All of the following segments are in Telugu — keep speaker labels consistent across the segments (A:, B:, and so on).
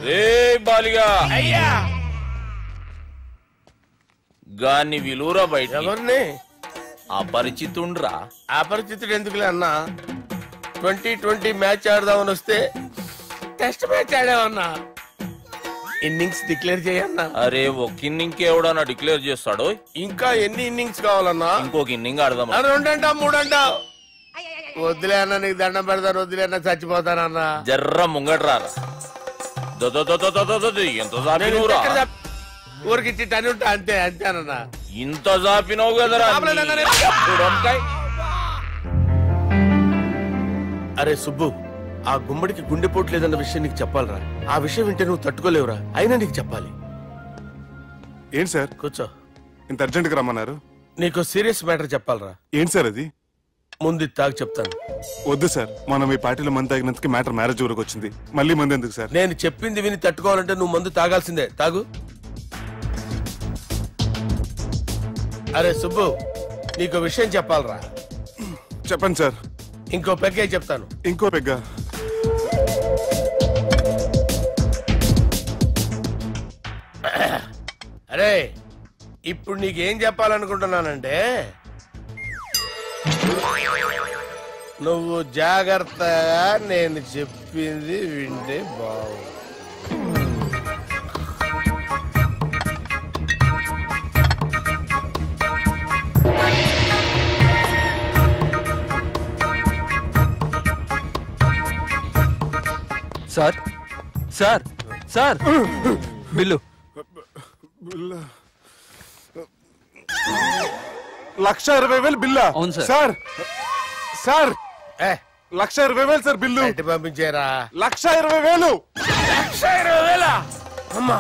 A: రే బాలిగా
B: అయ్యా
A: గాన్ని విలువరా బయట.
B: ఎవరిని?
A: అపరిచితుండ్రా.
B: అపరిచితుడు ఎందుకులే అన్నా? 2020 మ్యాచ్ ఆడదామని వస్తే టెస్ట్ మ్యాచ్ ఆడామన్నా. ఇన్నింగ్స్ డిక్లేర్ చేయన్నా.
A: అరే ఒక ఇన్నింగ్ ఎవడన్నా డిక్లేర్ చేస్తాడు?
B: ఇంకా ఎన్ని ఇన్నింగ్స్ కావాలన్నా?
A: ఇంకొక ఇన్నింగ్ ఆడదాం.
B: 2 అంటావు 3 అంటావు. వద్దులే అన్న, నీకు దండం పెడతాను. వద్దులే అన్న, చచ్చిపోతానన్నా.
A: జర్ర ముంగట్రా. ఎంత జాపినవురా?
B: ఊరికి టని ఉంటా అంతే అంతేనన్నా.
A: ఇంత జాపినవు కదరా.
B: అరే సుబ్బు, ఆ గుమ్మడికి గుండెపోటు లేదన్న విషయం నీకు చెప్పాలరా. ఆ విషయం వింటే నువ్వు తట్టుకోలేవురా. అయినా నీకు చెప్పాలి.
C: ఏంటి సార్?
B: కూర్చో.
C: ఇంత అర్జెంట్ గా రమ్మన్నారు?
B: నీకు సీరియస్ మ్యాటర్ చెప్పాలరా.
C: ఏంటి సార్ అది?
B: ముందు తాగు చెప్తాను.
C: వద్దు సార్, మనం ఈ పార్టీలో మంది తాగినందుకు మ్యాటర్ మ్యారేజ్ వరకు వచ్చింది. మళ్ళీ మంది ఎందుకు సార్?
B: నేను చెప్పింది విని తట్టుకోవాలంటే నువ్వు మందు తాగాల్సిందే. తాగు. అరే సుబ్బు, నీకు విషయం చెప్పాలరా.
C: చెప్పండి సార్.
B: ఇంకో పెగ్గే చెప్తాను.
C: ఇంకో పెగ్గా?
B: అరే ఇప్పుడు నీకేం చెప్పాలనుకుంటున్నానంటే, నువ్వు జాగ్రత్తగా నేను చెప్పింది వింటే బాగు.
D: Sir sir sir bill.
C: 1,20,000 బిల్లా?
D: అవును sir.
C: Sir sir 1,20,000 sir bill.
B: పంపించారా?
C: 1,20,000.
B: 1,20,000? అమ్మా,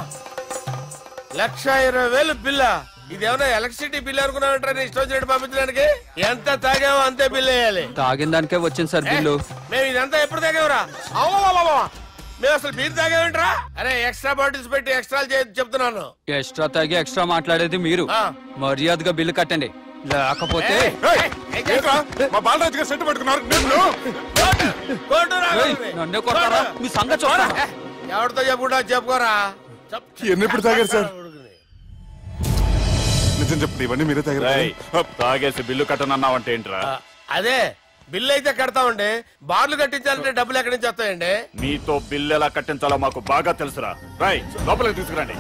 B: 1,20,000 బిల్లా? ఇదేమన్నా ఎలక్ట్రిసిటీ బిల్ అనుకున్నామంటారా? ఇష్టం వచ్చినట్టు పంపించడానికి. ఎంత తాగామో అంతే బిల్ వేయాలి.
D: తాగిన దానికే వచ్చింది సార్ బిల్లు.
B: మేము ఇదంతా ఎప్పుడు తాగామరా? మేము అసలు బీర్ తాగామంటరా? అరే ఎక్స్ట్రా బాటిల్స్ పెట్టి ఎక్స్ట్రా చెప్తున్నాను.
D: ఎక్స్ట్రా తాగి ఎక్స్ట్రా మాట్లాడేది మీరు. మర్యాదగా బిల్లు కట్టండి, లేకపోతే
C: మా బాలరాజు గారు సెట్ పట్టుకున్నారు.
D: నన్నే కొడతారా? మీ సంగతి చూడరా.
B: ఎవరితో చెప్పుకుంటా చెప్పుకోరా.
C: ఎన్నెప్పుడు తాగారు సార్? నిజం చెప్పండి, ఇవన్నీ మీరే తాగారు?
E: తాగేసి బిల్లు కట్టనన్నావంటే ఏంట్రా?
B: అదే బిల్లు అయితే కడతామండి. బార్లు కట్టించాలంటే డబ్బులు ఎక్కడి నుంచి వస్తాయండి?
E: మీతో బిల్లు ఎలా కట్టించాలో మాకు బాగా తెలుసురా. రై లోపలికి తీసుకురండి.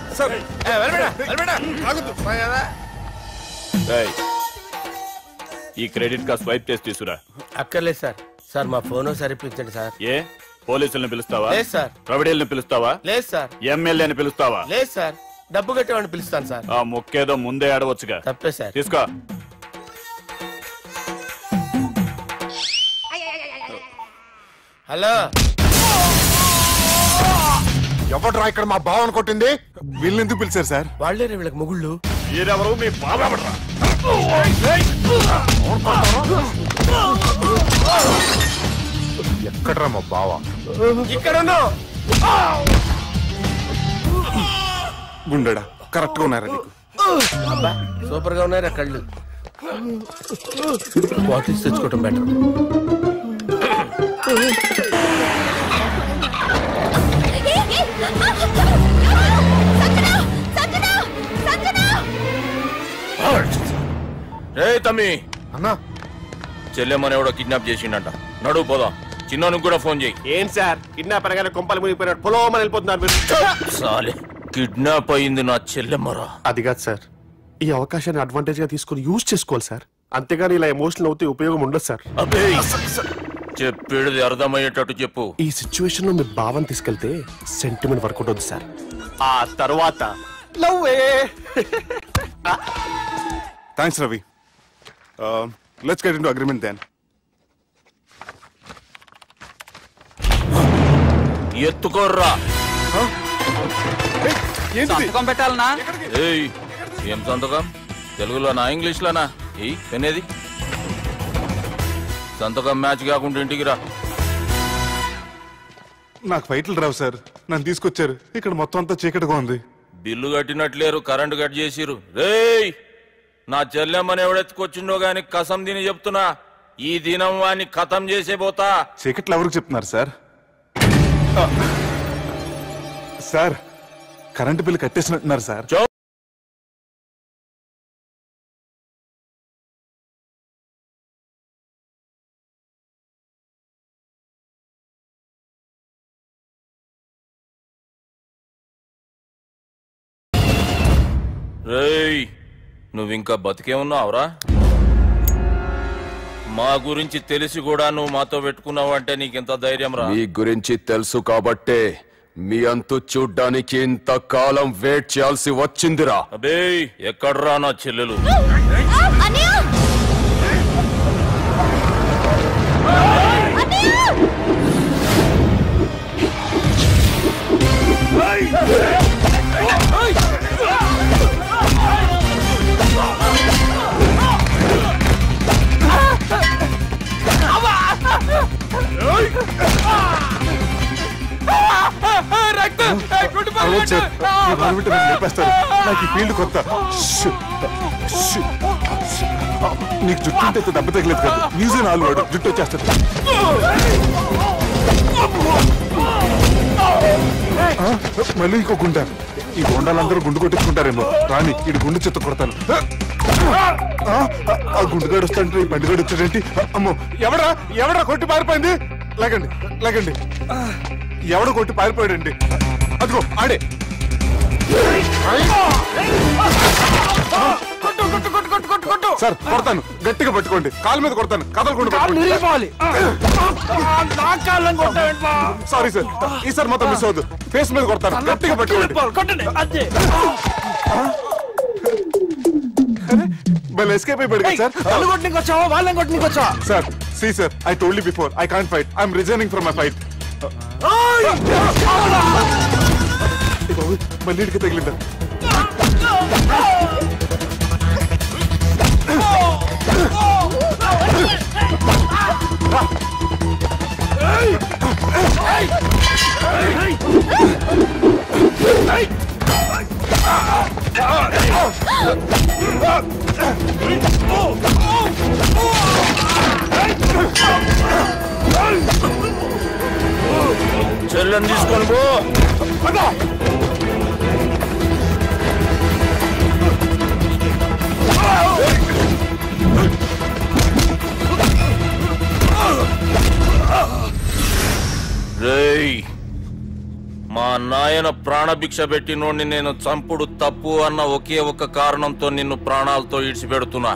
E: ఈ క్రెడిట్ కార్డ్ స్వైప్ చేసి తీసుకురా.
B: అక్కర్లేదు సార్. సార్ మా ఫోన్ సరిపించండి సార్.
E: ఏ పోలీసులను పిలుస్తావా?
B: లేదు సార్.
E: ప్రొవిడీలను పిలుస్తావా?
B: లేదు సార్.
E: ఎమ్మెల్యేని పిలుస్తావా?
B: లేదు సార్. డబ్బు కట్టేవాడిని పిలుస్తాను సార్.
E: ఆ మొక్కేదో ముందే ఆడవచ్చుగా.
B: తప్పే సార్.
E: తీసుకో.
B: హలో,
C: ఎవడ్రా ఇక్కడ మా బావని కొట్టింది? వీళ్ళని ఎందుకు పిలిచారు సార్?
B: వాళ్ళే వీళ్ళకి మొగుళ్ళు.
E: మీరెవరు? మీ బావరా?
C: ఎక్కడ్రా మా బావ?
B: ఇక్కడ
C: గుండెడా కరెక్ట్ గా ఉన్నారా నీకు?
B: సూపర్ గా ఉన్నారా కళ్ళు? బాటిల్స్ తెచ్చుకోవటం బెటర్.
A: రే తమ్మి
C: అన్నా,
A: చెల్లెమ్మని ఎవడో కిడ్నాప్ చేసిండంట. నడువు పోదాం. చిన్నోనికి కూడా ఫోన్ చేయి.
B: ఏం సార్, కిడ్నాప్ అనగానే కొంపలు మునిగిపోయినట్టు పొలమని వెళ్ళిపోతున్నారు మీరు.
A: సాలే, కిడ్నాప్ అయింది నా చెల్లెమ్మరా.
F: అది కాదు సార్, ఈ అవకాశాన్ని అడ్వాంటేజ్ గా తీసుకుని యూజ్ చేసుకోవాలి సార్. అంతేగాని ఇలా ఎమోషనల్ అవుతే ఉపయోగం ఉండదు సార్.
A: అబ్బే చెప్పేది అర్థమయ్యేటట్టు చెప్పు.
F: ఈ సిచ్యువేషన్ లో మీ భావం తీసుకెళ్తే సెంటిమెంట్ వర్కౌట్ అవుతుంది సార్.
E: ఆ తర్వాత
C: thanks Ravi. Let's get into agreement then.
A: ఎత్తుకోర్రా.
D: సంతకం పెట్టాలనా?
A: ఏయ్ ఏం సంతకం? తెలుగులోనా ఇంగ్లీష్లోనా? ఏ పెనేది సంతకం మ్యాచ్ కాకుండా ఇంటికి రా.
C: నాకు ఫైట్లు రావు సార్, నన్ను తీసుకొచ్చారు. ఇక్కడ మొత్తం అంతా చీకటిగా ఉంది.
A: బిల్లు కట్టినట్లేరు, కరెంటు కట్ చేసిరు. రేయ్ నా చెల్లెమ్మని ఎవడెత్తుకొచ్చిండో గాని కసం తిని చెప్తున్నా, ఈ దినం వాణ్ణి ఖతం చేసే పోతా.
C: చీకట్లు ఎవరికి చెప్తున్నారు సార్? సార్ కరెంటు బిల్లు కట్టేసినట్టున్నారు సార్.
A: రేయ్ నువ్వింకా బతికే ఉన్నావురా? మా గురించి తెలిసి కూడా నువ్వు మాతో పెట్టుకున్నావంటే నీకెంత ధైర్యం రా?
G: మీ గురించి తెలుసు కాబట్టే మీ అంతు చూడ్డానికి ఇంతకాలం వెయిట్ చేయాల్సి వచ్చిందిరా.
A: అబే ఎక్కడ్రా నా చెల్లెలు?
C: నాకు ఈ ఫీల్డ్ కొత్త. నీకు జుట్టు ఉంటే దెబ్బ తగలేదు కదా, మ్యూజియం ఆలు వాడు జుట్టు వచ్చేస్తాడు. మళ్ళీ ఇంకో గుండా. ఈ గుండాలందరూ గుండు కొట్టించుకుంటారేమో. రాని ఇటు గుండు చెత్త కొడతాను. ఆ గుండుగాడు వస్తాంటే ఈ బండిగాడు వచ్చాడేంటి? అమ్మో ఎవడా ఎవడా కొట్టి పారిపోయింది? లాగండి లాగండి. ఎవడ కొట్టి పారిపోయాడండి? అదిగో ఆడే. సార్ కొడతాను, గట్టిగా పట్టుకోండి. కాలు మీద కొడతాను, కదలకుండా పట్టుకోండి. సారీ సార్, ఈసారి మొత్తం మిస్ అవద్దు. ఫేస్ మీద కొడతాను, గట్టిగా పట్టుకోండి. Well, escape అయిపోయాడు సార్.
B: వాళ్ళని కొట్టుకొచ్చావా?
C: Sir see sir, I told you before, I can't fight. I'm resigning from my fight. మళ్ళీ ఇడికి తగిలిందా?
A: చెల్లెని తీసుకొని పో. రేయ్ మా నాయన ప్రాణభిక్ష పెట్టినోడిని నేను చంపుడు తప్పు అన్న ఒకే ఒక్క కారణంతో నిన్ను ప్రాణాలతో ఇడిచిపెడుతున్నా.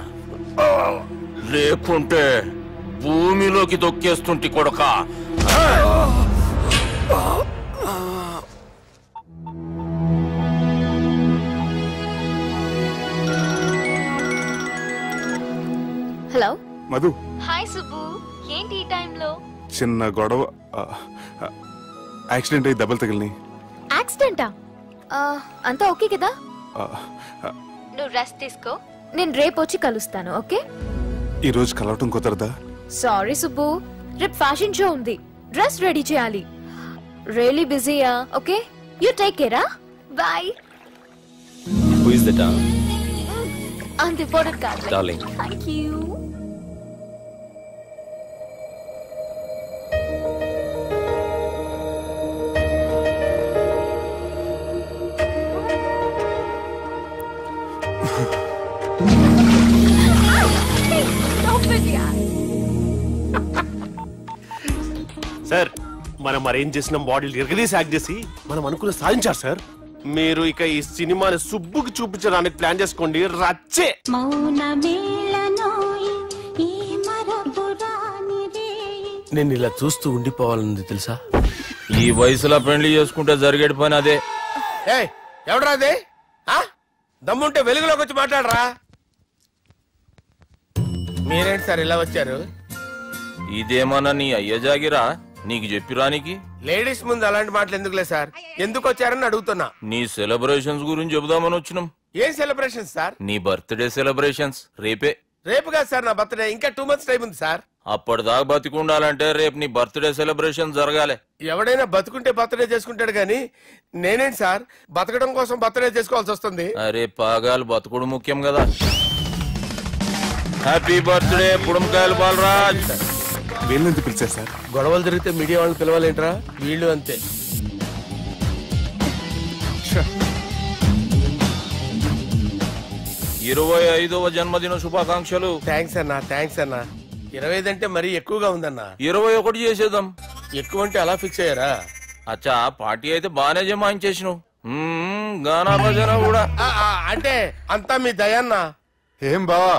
A: లేకుంటే భూమిలోకి దొక్కేస్తుంటి కొడక.
H: హలో
C: మధు.
H: హాయ్ సుబ్బు, ఏంటి ఈ టైంలో?
C: చిన్న గొడవ, యాక్సిడెంట్ అయ్యి దెబ్బలు తగిలినాయి.
H: యాక్సిడెంటా? అంతా ఓకే కదా? నువ్వు రెస్ట్ తీసుకో, నేను రేపు వచ్చి కలుస్తాను. ఓకే?
C: ఈ రోజు కలవటం కుదరదా?
H: సారీ సుబ్బు, రేపు ఫ్యాషన్ షో ఉంది, డ్రెస్ రెడీ చేయాలి. రియల్లీ బిజీయా? Okay, you take care. Bye.
I: Who is that?
H: అంత ఇంపార్టెంట్ కాదు.
I: Darling.
H: Thank you.
F: సార్ మనం అరేంజ్ చేసిన మోడల్ ఎరగదీసి యాక్ట్ చేసి మనం అనుకున్న సాధించారు సార్. మీరు ఇక ఈ సినిమాని సుబ్బుకి చూపించడానికి ప్లాన్ చేసుకోండి. రచ్చే. నేను ఇలా చూస్తూ ఉండిపోవాలని తెలుసా?
A: ఈ వయసులో పెళ్లి చేసుకుంటే జరిగేటి పని అదే.
B: ఎవడరా అదే? దమ్ముంటే వెలుగులోకి వచ్చి మాట్లాడరా. మీరేంటి సార్ ఇలా వచ్చారు?
A: ఇదేమన్నా నీ అయ్య జాగిరా నీకు చెప్పిరానికి?
B: లేడీస్ ముందు అలాంటి మాటలు ఎందుకులే సార్, ఎందుకు వచ్చారని అడుగుతున్నా.
A: నీ సెలబ్రేషన్స్ గురించి చెబుదామని వచ్చినాం.
B: ఏం సెలబ్రేషన్స్ సార్?
A: నీ బర్త్డే సెలబ్రేషన్స్ రేపే.
B: రేపు కాదు సార్ నా బర్త్డే, ఇంకా 2 months టైం ఉంది సార్.
A: అప్పటిదాకా బతికుండాలంటే రేపు నీ బర్త్డే సెలబ్రేషన్ జరగాలి.
B: ఎవడైనా బతుకుంటే బర్త్డే చేసుకుంటాడు గానీ నేనేంటి సార్ బతకడం కోసం బర్త్డే చేసుకోవాల్సి వస్తుంది?
A: అరే పాగాలు బతుకుడు ముఖ్యం కదా. హ్యాపీ బర్త్డే పుడంకాయలు బాలరాజ్.
C: వీళ్ళెందుకు పిలిచారు సార్?
B: గొడవలు జరిగితే మీడియా వాళ్ళని పిలవాలేంట్రా? వీళ్ళు అంతే.
A: 25వ జన్మదిన శుభాకాంక్షలు.
B: థ్యాంక్స్ అన్నా, థ్యాంక్స్ అన్నా. 25 అంటే మరీ ఎక్కువగా ఉందన్నా.
A: 21 చేసేద్దాం.
B: ఎక్కువ అంటే అలా ఫిక్స్ అయ్యారా?
A: అచ్చా, పార్టీ అయితే బానే జమాయించేసినావు. గానా భజన కూడా.
B: అంటే అంతా మీ దయన్నా.
C: ఏం బావా,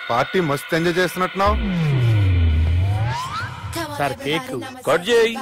C: పార్టీ మస్తు ఎంజాయ్ చేస్తున్నట్టున్నావు.
B: సార్ కేక్
A: కట్ చేయి.